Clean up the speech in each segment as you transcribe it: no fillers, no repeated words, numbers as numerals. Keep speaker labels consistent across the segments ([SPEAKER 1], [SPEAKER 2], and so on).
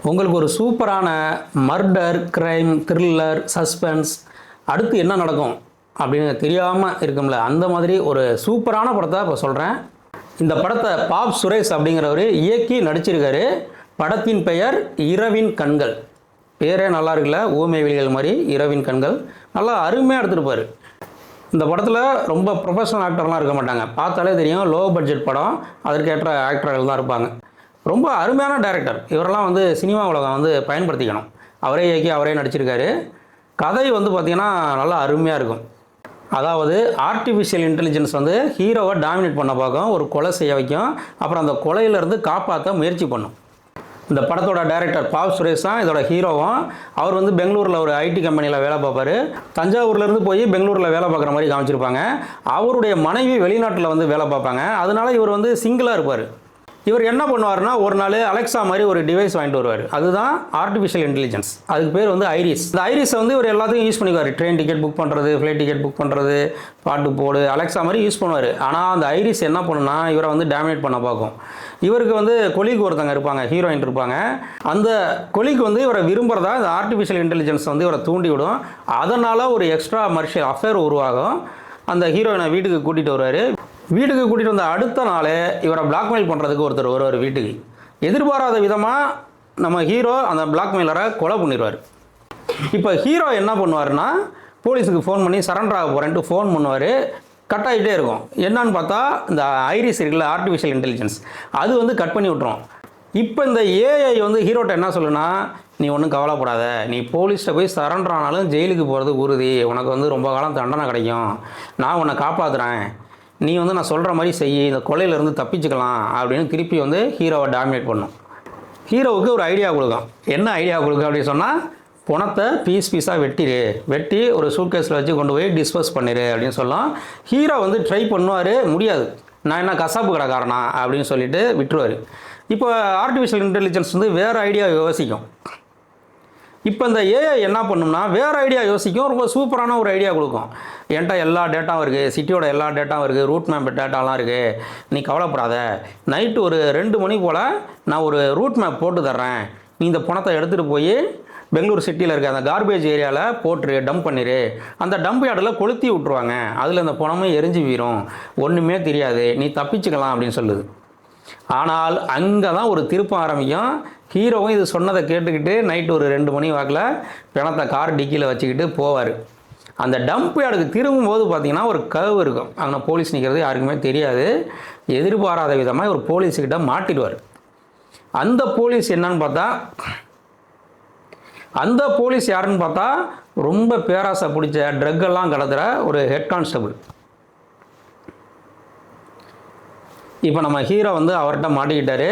[SPEAKER 1] உங்களுக்கு ஒரு சூப்பரான மர்டர், கிரைம், த்ரில்லர், சஸ்பென்ஸ் அடுத்து என்ன நடக்கும் அப்படின்னு தெரியாமல் இருக்கும்ல, அந்த மாதிரி ஒரு சூப்பரான படத்தை இப்போ சொல்கிறேன். இந்த படத்தை பாப் சுரேஷ் அப்படிங்கிறவர் இயக்கி நடிச்சிருக்காரு. படத்தின் பெயர் இரவின் கண்கள். பேரே நல்லா இருக்குல்ல, ஊமை விழிகள் மாதிரி இரவின் கண்கள். நல்லா அருமையாக எடுத்துருப்பார். இந்த படத்தில் ரொம்ப ப்ரொஃபஷனல் ஆக்டர்லாம் இருக்க மாட்டாங்க, பார்த்தாலே தெரியும் லோ பட்ஜெட் படம், அதற்கேற்ற ஆக்டர்கள் தான் இருப்பாங்க. ரொம்ப அருமையான டைரக்டர். இவரெல்லாம் சினிமா உலகம் பயன்படுத்திக்கணும். அவரே இயக்கி அவரே நடிச்சிருக்காரு. கதை பார்த்திங்கன்னா நல்லா அருமையாக இருக்கும். அதாவது ஆர்டிஃபிஷியல் இன்டெலிஜென்ஸ் ஹீரோவை டாமினேட் பண்ண பார்க்கும், ஒரு கொலை செய்ய வைக்கும், அப்புறம் அந்த கொலையிலேருந்து காப்பாற்ற முயற்சி பண்ணும். இந்த படத்தோட டைரக்டர் பாப் சுரேஷ் தான் இதோட ஹீரோவும். அவர் பெங்களூரில் ஒரு ஐடி கம்பெனியில் வேலை பார்ப்பார். தஞ்சாவூர்லேருந்து போய் பெங்களூரில் வேலை பார்க்குற மாதிரி காமிச்சிருப்பாங்க. அவருடைய மனைவி வெளிநாட்டில் வேலை பார்ப்பாங்க. அதனால இவர் சிங்கிளாக இருப்பார். இவர் என்ன பண்ணுவார்னா, ஒரு நாள் அலெக்ஸா மாதிரி ஒரு டிவைஸ் வாங்கிட்டு வருவார். அதுதான் ஆர்டிஃபிஷியல் இன்டெலிஜென்ஸ். அதுக்கு பேர் ஐரிஸ். இந்த ஐரிஸை இவர் எல்லாத்தையும் யூஸ் பண்ணிக்குவார். ட்ரெயின் டிக்கெட் புக் பண்ணுறது, ஃப்ளைட் டிக்கெட் புக் பண்ணுறது, பாட்டு போடு, அலெக்ஸா மாதிரி யூஸ் பண்ணுவார். ஆனால் அந்த ஐரிஸ் என்ன பண்ணுன்னா, இவரை டாமினேட் பண்ண பார்க்கும். இவருக்கு கொலிக்கு ஒருத்தங்க இருப்பாங்க, ஹீரோயின் இருப்பாங்க. அந்த கொலிக்கு இவரை விரும்புகிறதா இந்த ஆர்டிஃபிஷியல் இன்டெலிஜென்ஸ் இவரை தூண்டி விடும். அதனால் ஒரு எக்ஸ்ட்ரா மர்ஷியல் அஃபேர் உருவாகும். அந்த ஹீரோயினை வீட்டுக்கு கூட்டிகிட்டு வருவார். வீட்டுக்கு கூட்டிகிட்டு வந்த அடுத்த நாள் இவரை பிளாக்மெயில் பண்ணுறதுக்கு ஒருத்தர் வருவார் வீட்டுக்கு. எதிர்பாராத விதமாக நம்ம ஹீரோ அந்த பிளாக்மெயிலரை கொலை பண்ணிடுவார். இப்போ ஹீரோ என்ன பண்ணுவார்னா, போலீஸுக்கு ஃபோன் பண்ணி சரண்டர் ஆக போகிறேன்ட்டு ஃபோன் பண்ணுவார். கட் ஆகிட்டே இருக்கும். என்னன்னு பார்த்தா இந்த ஐரிஸ் இருக்குல்ல, ஆர்டிஃபிஷியல் இன்டெலிஜென்ஸ், அது கட் பண்ணி விட்டுரும். இப்போ இந்த ஏஐ ஹீரோட்ட என்ன சொல்லுன்னா, நீ ஒன்றும் கவலைப்படாத, நீ போலீஸ்கிட்ட போய் சரண்டர் ஆனாலும் ஜெயிலுக்கு போகிறது உறுதி, உனக்கு ரொம்ப காலம் தண்டனை கிடைக்கும், நான் உன்னை காப்பாற்றுறேன், நீ நான் சொல்கிற மாதிரி செய்ய, இந்த கொலையிலேருந்து தப்பிச்சுக்கலாம் அப்படின்னு திருப்பி ஹீரோவை டாமினேட் பண்ணும். ஹீரோவுக்கு ஒரு ஐடியா கொடுக்கும். என்ன ஐடியா கொடுக்கும் அப்படின்னு சொன்னால், பணத்தை பீஸாக வெட்டி ஒரு சூட்கேஸில் வச்சு கொண்டு போய் டிஸ்போஸ் பண்ணிடு அப்படின்னு சொல்லலாம். ஹீரோ ட்ரை பண்ணுவார், முடியாது, நான் என்ன கசாப்பு கடைக்காரனா அப்படின்னு சொல்லிட்டு விட்டுருவார். இப்போ ஆர்டிஃபிஷியல் இன்டெலிஜென்ஸ் வேறு ஐடியா யோசிக்கும். இப்போ இந்த ஏஐ என்ன பண்ணும்னா, வேறு ஐடியா யோசிக்கும், ரொம்ப சூப்பரான ஒரு ஐடியா கொடுக்கும். என்கிட்ட எல்லா டேட்டாவும் இருக்குது, சிட்டியோட எல்லா டேட்டாவும் இருக்குது, ரூட் மேப் டேட்டாலாம் இருக்குது, நீ கவலைப்படாத, நைட்டு ஒரு 2 மணி போல் நான் ஒரு ரூட் மேப் போட்டு தர்றேன், நீ இந்த பணத்தை எடுத்துகிட்டு போய் பெங்களூர் சிட்டியில் இருக்க அந்த கார்பேஜ் ஏரியாவில் போட்டுரு, டம்ப் பண்ணிடு, அந்த டம்ப் யார்டில் கொளுத்தி விட்ருவாங்க, அதில் அந்த பணமும் எரிஞ்சு போயிடும், ஒன்றுமே தெரியாது, நீ தப்பிச்சுக்கலாம் அப்படின்னு சொல்லுது. ஆனால் அங்கே தான் ஒரு திருப்பம் ஆரம்பிக்கும். ஹீரோவும் இது சொன்னதை கேட்டுக்கிட்டு நைட்டு ஒரு 2 மணி வாக்கில் பிணத்தை கார் டிக்கியில் வச்சுக்கிட்டு போவார். அந்த டம்ப் யார்டுக்கு திரும்பும்போது பார்த்திங்கன்னா ஒரு கர்வ் இருக்கும், அங்கே போலீஸ் நிற்கிறது யாருக்குமே தெரியாது. எதிர்பாராத விதமாக ஒரு போலீஸுக்கிட்ட மாட்டிடுவார். அந்த போலீஸ் என்னன்னு பார்த்தா, அந்த போலீஸ் யாருன்னு பார்த்தா, ரொம்ப பேராசை பிடிச்ச ட்ரக்கெல்லாம் கடத்துகிற ஒரு ஹெட் கான்ஸ்டபிள். இப்போ நம்ம ஹீரோ அவர்கிட்ட மாட்டிக்கிட்டார்.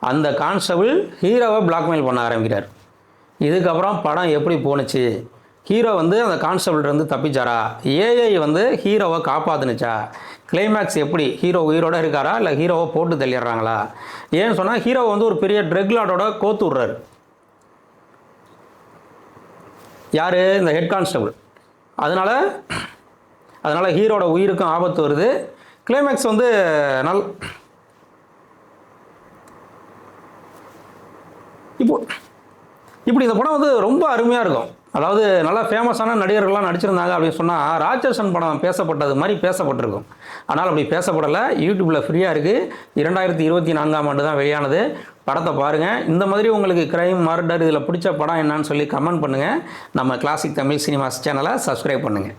[SPEAKER 1] அந்த கான்ஸ்டபிள் ஹீரோவை பிளாக்மெயில் பண்ண ஆரம்பிக்கிறார். இதுக்கப்புறம் படம் எப்படி போணுச்சு, ஹீரோ அந்த கான்ஸ்டபிள்கிட்ட தப்பிச்சாரா, ஏஐ ஹீரோவை காப்பாற்றுனுச்சா, கிளைமேக்ஸ் எப்படி, ஹீரோ உயிரோடு இருக்காரா இல்லை ஹீரோவை போட்டு தள்ளிடுறாங்களா, ஏன்னு சொன்னால் ஹீரோ ஒரு பெரிய ட்ரக் லார்டோட கோத்து விட்றாரு. யார், இந்த ஹெட் கான்ஸ்டபிள். அதனால் ஹீரோட உயிருக்கும் ஆபத்து வருது. கிளைமேக்ஸ் இப்படி இந்த படம் ரொம்ப அருமையாக இருக்கும். அதாவது நல்லா ஃபேமஸான நடிகர்கள்லாம் நடிச்சிருந்தாங்க அப்படின்னு சொன்னால், ராட்சசன் படம் பேசப்பட்டது மாதிரி பேசப்பட்டிருக்கும். ஆனால் அப்படி பேசப்படலை. யூடியூப்பில் ஃப்ரீயாக இருக்குது. 2024ஆம் ஆண்டு தான் வெளியானது. படத்தை பாருங்கள். இந்த மாதிரி உங்களுக்கு கிரைம், மர்டர் இதில் பிடிச்ச படம் என்னன்னு சொல்லி கமெண்ட் பண்ணுங்கள். நம்ம கிளாசிக் தமிழ் சினிமாஸ் சேனலை சப்ஸ்கிரைப் பண்ணுங்கள்.